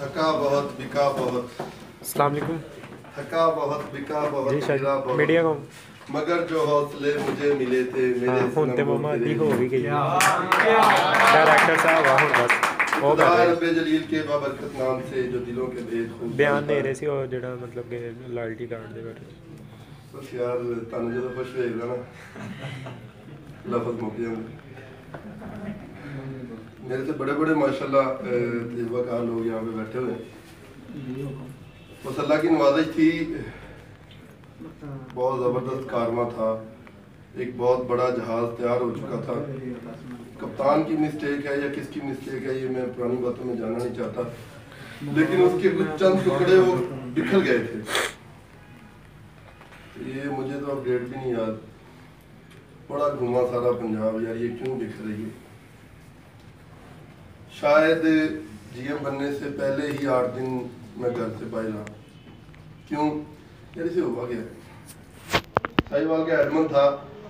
थका बहुत बिका बहुत। अस्सलाम वालेकुम। थका बहुत बिका बहुत जी गिरा शायद बहुत, मीडिया को मगर जो हौसले मुझे मिले थे मेरे ਹੁਣ ਤੇ सनम ਮਮਾ तेरे ਦੀ ਹੋ ਵੀ गई लिए। डायरेक्टर साहब आ ਹੁਣ बस ਉਹ खुदा कर रहे रब्बे जलील के बाबरकत नाम से जो दिलों के भेद खूब ਬਿਆਨ जानता ਦੇ है। ਰਹੇ ਸੀ ਉਹ ਜਿਹੜਾ ਮਤਲਬ ਕਿ ਲਾਇਲਟੀ ਕਾਰਡ ਦੇ ਬਾਰੇ। बस यार तुहानू जो कुछ वेखदा ना लफज मुक जांदे। मेरे से बड़े बड़े माशाल्लाह तजुर्बाकार लोग यहाँ पे बैठे हुए हैं। बस अल्लाह की नवाजिश थी, बहुत ज़बरदस्त कारवा था, एक बहुत बड़ा जहाज़ तैयार हो चुका था। कप्तान की मिस्टेक है या किसकी मिस्टेक है ये मैं पुरानी बातों में जानना नहीं चाहता, लेकिन उसके कुछ चंद टुकड़े वो बिखर गए थे। ये मुझे तो अपडेट भी नहीं याद। बड़ा घूमा सारा पंजाब यार, ये क्यों बिखर रही है। शायद जीएम बनने से पहले ही 8 दिन मैं घर से बाहर रहा। क्यों यार, इसे हुआ क्या। साहिवाल का एडमन था,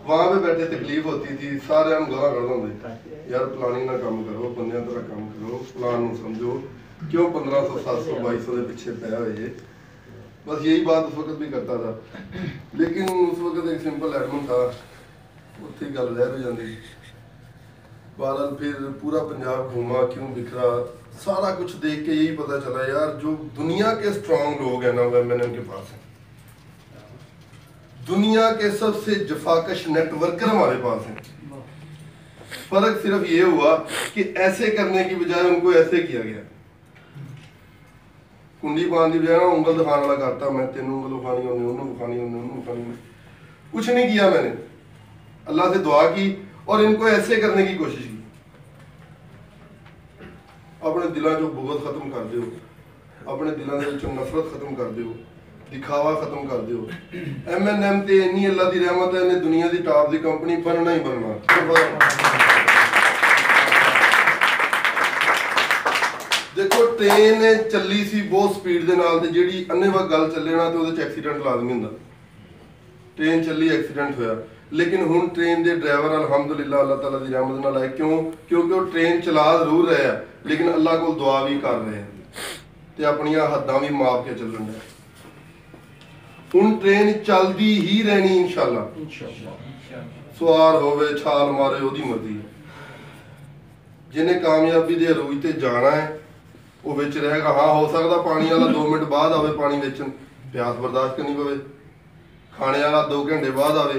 वहाँ पे बैठे तकलीफ होती थी, सारे हम गला कर देंगे यार प्लानिंग ना काम करो, बंदियां तरह काम करो, प्लान में समझो, क्यों 1500 700 2200 के पीछे पाया हुआ ये। बस यही बात उस वक्त भी करता था, लेकिन उस वक्त एक सिंपल एडमन था, उत्थे गल रह जाती। बहरहाल फिर पूरा पंजाब घूमा, क्यों बिखरा, सारा कुछ देख के यही पता चला यार जो दुनिया के स्ट्रॉन्ग लोग हैं ना वो एमएनएम के पास हैं। दुनिया के सबसे जफाकश नेटवर्कर हमारे पास हैं। फर्क सिर्फ ये हुआ कि ऐसे करने की बजाय उनको ऐसे किया गया। कुंडी पान की बजाय ना उंगल दिखाने वाला करता, मैं तेन उंगल उखानी होनी, उन्होंने उखानी होनी, उन्होंने उखानी होनी। कुछ नहीं किया मैंने, अल्लाह से दुआ की और इनको ऐसे करने की कोशिश की। अपने दिलों चो बुगत खत्म कर दो, अपने दिलों के नफरत खत्म कर दो, दिखावा खत्म कर दो। एमएनएम ते इन्नी अल्लाह की रहमत है, इन्हें दुनिया की टॉप की कंपनी बनना ही बनना। देखो ट्रेन चली सी बहुत स्पीड के नाल, जी अन्नेवा गल चले ना तो एक्सीडेंट लाजमी होंदा। ट्रेन चली एक्सीडेंट होया, लेकिन हुण ट्रेन के ड्राइवर अलहमदुलिल्लाह अल्लाह ताला की रहमत नाल आए। क्यों? क्योंकि वो ट्रेन चला जरूर रहे हैं, लेकिन अल्लाह को दुआ भी कर रहे हैं ते अपनियां हद्दां भी माप के चलन रहे। हुण ट्रेन चलती ही रहनी इंशाअल्लाह। सवार होवे छाल मारे ओदी मर्जी है। जिन्हें कामयाबी दे अरूज ते जाना है वो विच रहेगा। हाँ हो सकता पानी वाला 2 मिनट बाद आवे, पानी बेचन प्यास बर्दाश्त करनी पवे, खाने वाला 2 घंटे बाद आवे,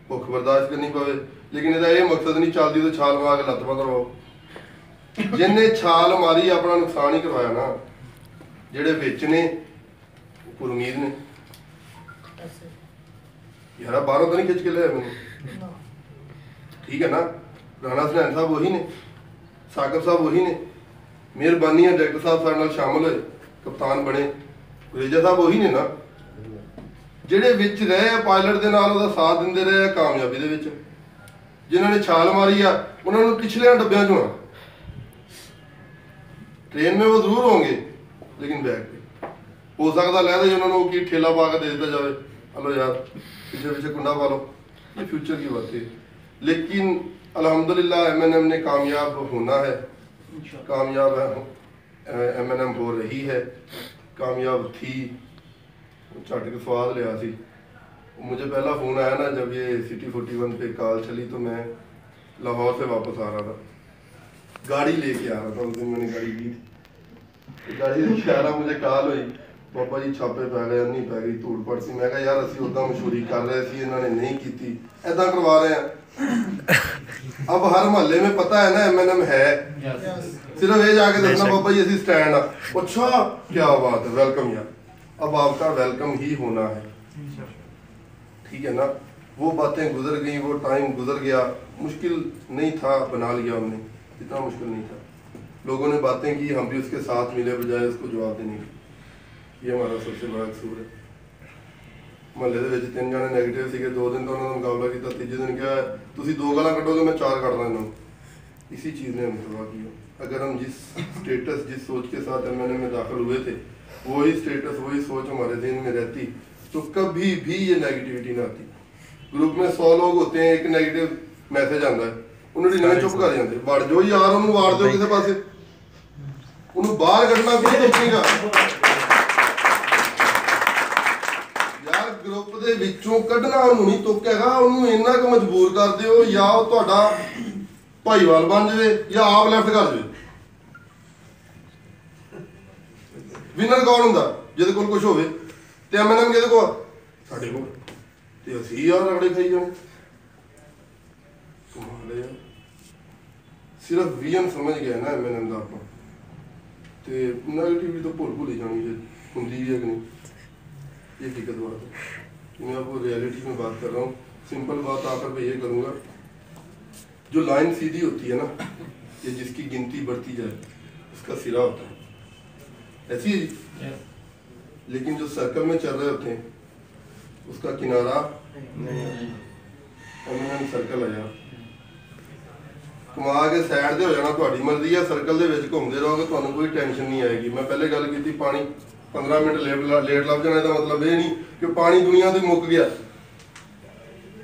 भुख बर्दाश्त करनी पवे, लेकिन इसका यह मकसद नहीं चलती तो छाल मार के लत्त पा दबाओ। जिन्हें छाल मारी अपना नुकसान ही करवाया ना, जेडे विच ने कोई उम्मीद ने यार बाहरों तो नहीं खिंच के लिया मैंने, ठीक है ना। राणा सनैन साहब वही ने, साकिब साहब वही ने, मेहरबानी है डायरेक्टर साहब सारे नाल शामिल होए, कप्तान बने, गुरेजा साहब वही ने ना, जेडे विच रहे पायलट दे नाल ओहदा साथ दिंदे रहे कामयाबी दे विच। जिन्होंने छाल मारी आ उन्होंने पिछले डब्बियां चों ट्रेन में वो जरूर होंगे, लेकिन बैग पे हो सकता लहदा उन्होंने की ठेला पा के दे दिता जाए, हेलो यार पीछे पीछे कुंडा पा लो, ये फ्यूचर की बात है। लेकिन अल्हम्दुलिल्लाह एमएनएम ने कामयाब होना है, कामयाब है एमएनएम हो रही है, कामयाब थी। झट के स्वाद लिया सी। मुझे पहला फ़ोन आया ना जब ये सिटी 41 पे कॉल चली, तो मैं लाहौर से वापस आ रहा था, गाड़ी लेके आ रहा था। उस दिन मैंने गाड़ी ली थी, गाड़ी लेके आ रहा मुझे कॉल हुई, पापा जी छापे पै गए, नहीं पै गई, धूड़ पड़ सी। मैं कहा यार असी उदा मशहूरी कर रहे थे, इन्होंने नहीं की, ऐदा करवा रहे हैं। अब हर मोहल्ले में पता है ना एमएनएम है, सिर्फ ये जाके देखना पापा जी असी स्टैंड आ, अच्छा क्या बात है, वेलकम यार। अब आपका वेलकम ही होना है, ठीक है ना। वो बातें गुजर गई, वो टाइम गुजर गया, मुश्किल नहीं था, बना लिया हमने, इतना मुश्किल नहीं था। लोगों ने बातें की, हम भी उसके साथ मिले बजाय उसको जवाब देने की। ये हमारा सबसे बड़ा कसूर है। महल्ले के 3 जने नैगेटिव थे, 2 दिन तो उन्होंने मुकाबला किया, तीजे दिन क्या है तुम 2 गालां कटोगे मैं 4 कट देना। इसी चीज़ ने हमें तबाह किया। अगर हम जिस स्टेटस जिस सोच के साथ एमएनएम में दाखिल हुए थे, वही स्टेटस वही सोच हमारे दिन में रहती तो कभी भी ये नेगेटिविटी ना आती। ग्रुप में 100 लोग होते हैं, एक नेगेटिव मैसेज आता है, उन्होंने चुप कर जाते, वड़ जो यार उन्होंने वाड़ दो किसी पासे। ਉਹਨੂੰ ਬਾਹਰ ਕੱਢਣਾ ਵੀ ਦੇਖੇਗਾ ਯਾਰ, ਗਰੁੱਪ ਦੇ ਵਿੱਚੋਂ ਕੱਢਣਾ ਉਹਨੂੰ ਨਹੀਂ ਤੋਕੇਗਾ, ਉਹਨੂੰ ਇੰਨਾ ਕੁ ਮਜਬੂਰ ਕਰ ਦਿਓ ਜਾਂ ਉਹ ਤੁਹਾਡਾ ਭਾਈਵਾਲ ਬਣ ਜਾਵੇ ਜਾਂ ਆਪ ਲੈਫਟ ਕਰ ਜਾਵੇ। ਵਿਨਰ ਕੌਣ ਹੁੰਦਾ? ਜਿਹਦੇ ਕੋਲ ਕੁਝ ਹੋਵੇ। ਤੇ ਐਮਐਨਐਮ ਕਿਹਦੇ ਕੋਲ? ਸਾਡੇ ਕੋਲ। ਤੇ ਅਸੀਂ ਯਾਰ ਰਗੜੇ ਖਾਈ ਜਾਣੇ। ਕਮਾਲ ਹੈ ਯਾਰ, ਸਿਰਫ ਵਿਜ਼ਨ ਸਮਝ ਗਿਆ ਨਾ ਐਮਐਨਐਮ ਦਾ ਆਪਾਂ, ਤੇ नेगेटिविटी तो भूल ही जानी है, होंगी भी है कि नहीं, ये हकीकत बात है। मैं आपको रियलिटी में बात कर रहा हूँ। सिंपल बात आकर मैं ये करूँगा, जो लाइन सीधी होती है ना, ये जिसकी गिनती बढ़ती जाए उसका सिरा होता है, ऐसी है जी। लेकिन जो सर्कल में चल रहे होते हैं उसका किनारा सर्कल है यार, घुमा के साइड से हो जाना ਤੁਹਾਡੀ ਮਰਜ਼ੀ ਹੈ। ਸਰਕਲ ਦੇ ਵਿੱਚ ਘੁੰਮਦੇ ਰਹੋਗੇ, ਤੁਹਾਨੂੰ ਕੋਈ ਟੈਨਸ਼ਨ ਨਹੀਂ ਆਏਗੀ। ਮੈਂ ਪਹਿਲੇ ਗੱਲ ਕੀਤੀ, ਪਾਣੀ 15 ਮਿੰਟ ਲੇਟ ਲੱਭ ਜਾਣਾ, ਇਹਦਾ ਮਤਲਬ ਇਹ ਨਹੀਂ ਕਿ ਪਾਣੀ ਦੁਨੀਆ ਤੋਂ ਮੁੱਕ ਗਿਆ।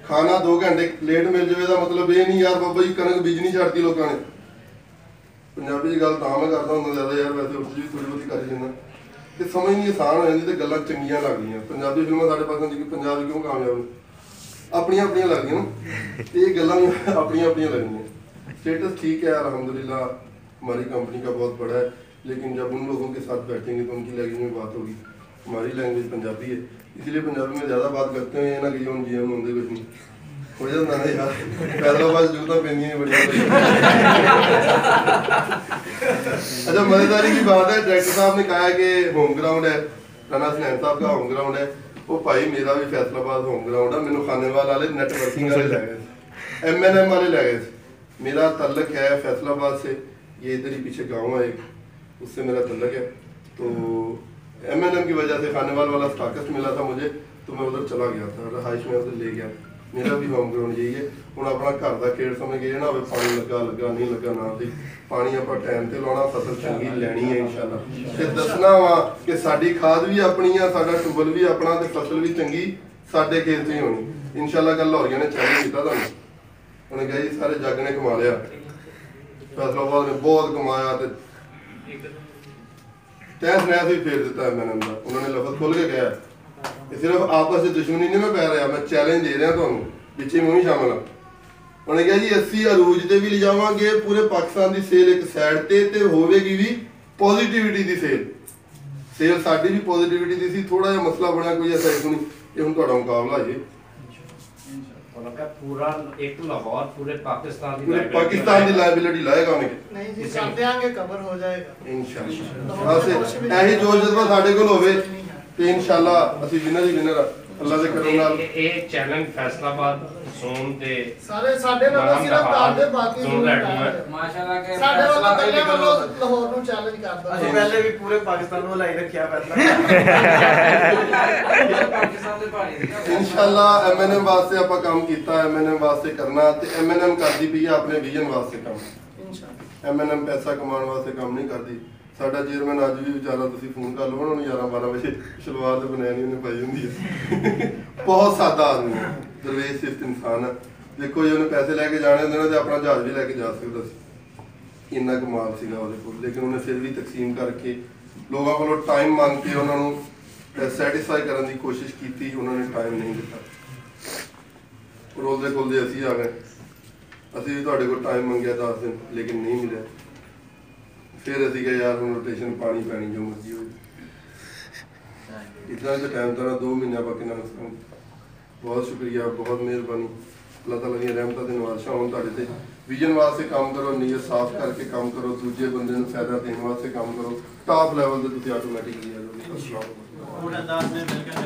ਖਾਣਾ 2 ਘੰਟੇ ਲੇਟ ਮਿਲ ਜਾਵੇ ਦਾ ਮਤਲਬ ਇਹ ਨਹੀਂ ਯਾਰ ਬਾਬਾ ਜੀ ਕਣਕ ਬੀਜਣੀ ਛੱਡਤੀ ਲੋਕਾਂ ਨੇ। ਪੰਜਾਬੀ ਦੀ ਗੱਲ ਤਾਂ ਮੈਂ ਕਰਦਾ ਹੁੰਦਾ ਜ਼ਿਆਦਾ ਯਾਰ, ਵੈਸੇ ਉਰਦੂ ਵੀ ਥੋੜੀ ਬਹੁਤੀ ਕਰ ਜਾਂਦਾ ਤੇ ਸਮਝ ਨਹੀਂ ਆਸਾਨ ਹੋ ਜਾਂਦੀ ਤੇ ਗੱਲਾਂ ਚੰਗੀਆਂ ਲੱਗਦੀਆਂ। ਪੰਜਾਬੀ ਫਿਲਮਾਂ ਸਾਡੇ ਪਾਸੋਂ ਜੀ ਪੰਜਾਬ ਕਿਉਂ ਕਾਮਯਾਬ ਨੇ, ਆਪਣੀਆਂ ਆਪਣੀਆਂ ਲੱਗਦੀਆਂ ਨਾ, ਤੇ ਇਹ ਗੱਲਾਂ ਵੀ ਆਪਣੀਆਂ ਆਪਣੀਆਂ लगनी। स्टेटस ठीक है अल्हम्दुलिल्लाह, हमारी कंपनी का बहुत बड़ा है, लेकिन जब उन लोगों के साथ बैठेंगे तो उनकी लैंग्वेज में बात होगी। हमारी लैंग्वेज पंजाबी है, इसलिए पंजाबी में ज़्यादा बात करते हैं। ये ना कि हम जी हम होंगे कुछ नहीं हो जाता ना यार, फैसलाबाद जरूरत पेंदियाँ बड़ी। अच्छा, मज़ेदारी की बात है, डायरेक्टर साहब ने कहा कि होम ग्राउंड है, राना सनैन साहब का होम ग्राउंड है। वो भाई मेरा भी फैसलाबाद होम ग्राउंड है। मैंने खानेवाल वाले नेटवर्किंग वाले लै गए, MNM वाले लै गए। मेरा तल्लक है फैसलाबाद से, ये इधर ही पीछे गांव है एक, उससे मेरा तल्लक है। तो MNM की वजह से खानेवाल वाला स्टाकस मिला था मुझे, तो मैं उधर चला गया था, रहाइश में उधर ले गया। मेरा भी होम ग्राउंड यही है। ਹੁਣ ਆਪਣਾ ਘਰ ਦਾ ਖੇਡ ਸਮਝ ਗਏ ਨਾ, ਹੋਵੇ ਪਾਣੀ ਲੱਗਾ ਨਹੀਂ ਲੱਗਾ ਨਾ ਦੀ, ਪਾਣੀ ਆਪਾਂ ਟਾਈਮ ਤੇ ਲਾਉਣਾ, ਫਸਲ ਚੰਗੀ ਲੈਣੀ ਹੈ ਇਨਸ਼ਾਅੱਲਾ। ਤੇ ਦੱਸਣਾ ਵਾ ਕਿ ਸਾਡੀ ਖਾਦ ਵੀ ਆਪਣੀ ਆ, ਸਾਡਾ ਟੂਬਲ ਵੀ ਆਪਣਾ, ਤੇ ਫਸਲ ਵੀ ਚੰਗੀ ਸਾਡੇ ਖੇਤ 'ਚ ਹੀ ਹੋਣੀ ਇਨਸ਼ਾਅੱਲਾ। ਕੱਲ ਲਾਹੌਰੀਆਂ ਨੇ ਚੈਲੰਜ ਕੀਤਾ ਤੁਹਾਨੂੰ, ਉਹਨੇ ਕਿਹਾ ਜੀ ਸਾਰੇ ਜੱਗ ਨੇ ਕਮਾ ਲਿਆ, ਫੈਸਲਾਬਾਦ ਨੇ ਬਹੁਤ ਕਮਾਇਆ, ਤੇ ਤਹਿਸ ਨਹਿਸ ਵੀ ਫੇਰ ਦਿੱਤਾ MNM ਦਾ। ਉਹਨਾਂ ਨੇ ਲਫ਼ਜ਼ ਖੁੱਲ ਕੇ ਕਿਹਾ ਕਿ ਸਿਰਫ ਆਪਸ ਵਿੱਚ ਦੁਸ਼ਮਣੀ ਨਹੀਂ ਮੈਂ ਪੈ ਰਿਹਾ, ਮੈਂ ਚੈਲੰਜ ਦੇ ਰਿਹਾ ਤੁਹਾਨੂੰ, ਵਿੱਚੇ ਮੈਂ ਵੀ ਸ਼ਾਮਲ ਹਾਂ। ਉਹਨੇ ਕਿਹਾ ਜੀ ਅਸੀਂ ਅਰੂਜ ਤੇ ਵੀ ਲਿਜਾਵਾਂਗੇ, ਪੂਰੇ ਪਾਕਿਸਤਾਨ ਦੀ ਸੇਲ ਇੱਕ ਸਾਈਡ ਤੇ ਹੋਵੇਗੀ ਵੀ ਪੋਜ਼ਿਟਿਵਿਟੀ ਦੀ ਸੇਲ ਸਾਡੀ ਵੀ ਪੋਜ਼ਿਟਿਵਿਟੀ ਦੀ ਸੀ। ਥੋੜਾ ਜਿਹਾ ਮਸਲਾ ਬਣਿਆ ਕੋਈ ਐਸਾ ਇਸ਼ੂ ਨਹੀਂ, ਇਹ ਹੁਣ ਤੁਹਾਡਾ ਮੁਕਾਬਲਾ ਹੈ। पूरा एक लाहौर पूरे पाकिस्तान की लायबिलिटी लाएगा हमें नहीं जी, कर देंगे, कवर हो जाएगा इंशाल्लाह। ऐसी जोश जज्बा साडे कोल होवे ते इंशाल्लाह ਅਸੀਂ ਵਿਨਰ ਹੀ ਵਿਨਰ ਆ ਅੱਲਾ ਦੇ ਕਰਮ ਨਾਲ। ਇਹ ਚੈਲੰਜ ਫੈਸਲਾਬਾਦ ਜ਼ੋਨ ਦੇ ਸਾਰੇ ਸਾਡੇ ਵੱਲੋਂ ਸਿਰਫ ਕਰਦੇ, ਬਾਕੀ ਮਾਸ਼ਾਅੱਲਾ ਕੇ ਸਾਡੇ ਵੱਲੋਂ ਕੱਲੇ ਵੱਲੋਂ ਲਾਹੌਰ ਨੂੰ ਚੈਲੰਜ ਕਰਦਾ। ਅਸੀਂ ਪਹਿਲੇ ਵੀ ਪੂਰੇ ਪਾਕਿਸਤਾਨ ਨੂੰ ਲਾਈ ਰੱਖਿਆ ਫੈਸਲਾ ਪਾਕਿਸਤਾਨ ਦੇ ਭਾਣੀ ਸੀ इंशाल्लाह। MNM ਵਾਸਤੇ ਆਪਾਂ ਕੰਮ ਕੀਤਾ, MNM ਵਾਸਤੇ ਕਰਨਾ, ਤੇ MNM ਕਰਦੀ ਪਈ ਆ ਆਪਣੇ ਵਿਜ਼ਨ ਵਾਸਤੇ ਕੰਮ। इंशाल्लाह MNM ਪੈਸਾ ਕਮਾਉਣ ਵਾਸਤੇ ਕੰਮ ਨਹੀਂ ਕਰਦੀ। ਸਾਡਾ ਚੇਅਰਮੈਨ ਅੱਜ ਵੀ ਵਿਚਾਰਾ, ਤੁਸੀਂ ਫੋਨ ਕਰ ਲਓ ਉਹਨੂੰ, 11-12 ਵਜੇ ਸ਼ਲਵਾਰ ਤੇ ਬਣਾਈ ਉਹਨੇ ਪਾਈ ਹੁੰਦੀ ਹੈ। ਬਹੁਤ ਸਾਦਾ ਆਦਮੀ ਹੈ, ਦਰਵੇਸ਼ ਸਿਫਤ ਇਨਸਾਨ ਹੈ। ਦੇਖੋ ਜੀ, ਉਹਨੇ ਪੈਸੇ ਲੈ ਕੇ ਜਾਣੇ ਹੁੰਦੇ ਨੇ ਤੇ ਆਪਣਾ ਜਹਾਜ਼ ਵੀ ਲੈ ਕੇ ਜਾ ਸਕਦਾ ਸੀ, ਇੰਨਾ ਕਮਾਲ ਸੀਗਾ ਉਹਦੇ ਕੋਲ। ਲੇਕਿਨ ਉਹਨੇ ਫਿਰ ਵੀ ਤਕਸੀਮ ਕਰਕੇ ਲੋਕਾਂ ਕੋਲੋਂ ਟਾਈਮ ਮੰਗ ਕੇ ਉਹਨਾਂ ਨੂੰ ਸੈਟੀਸਫਾਈ ਕਰਨ ਦੀ ਕੋਸ਼ਿਸ਼ ਕੀਤੀ। ਉਹਨਾਂ ਨੇ ਟਾਈਮ ਨਹੀਂ ਦਿੱਤਾ। ਰੋਲਦੇ ਖੋਲਦੇ ਅਸੀਂ ਆ ਗਏ, ਅਸੀਂ ਵੀ ਤੁਹਾਡੇ ਕੋਲ ਟਾਈਮ ਮੰਗਿਆ 10 ਦਿਨ, ਲੇਕਿਨ ਨਹੀਂ ਮਿਲਿਆ। ਫਿਰ ਅਸੀਂ ਕਿਹਾ ਯਾਰ ਹੁਣ ਰੋਟੇਸ਼ਨ ਪਾਣੀ ਪੈਣੀ ਜੋ ਮਰਜ਼ੀ ਹੋਵੇ। इतना तो टाइम था 2 महीने बाकी ना। बहुत शुक्रिया, बहुत मेहरबानी। अल्लाह ताला दी रहमत ते नवाज़िशां होण तुहाडे ते। विजन वास्ते काम करो, नीयत साफ करके काम करो, दूजे बंदे नूं फायदा देण वास्ते काम करो, टॉप लैवल ते तुसीं ऑटोमैटिकली आ जाओगे। अस्सलाम वालेकुम। पूरा 10 दिन मिलकर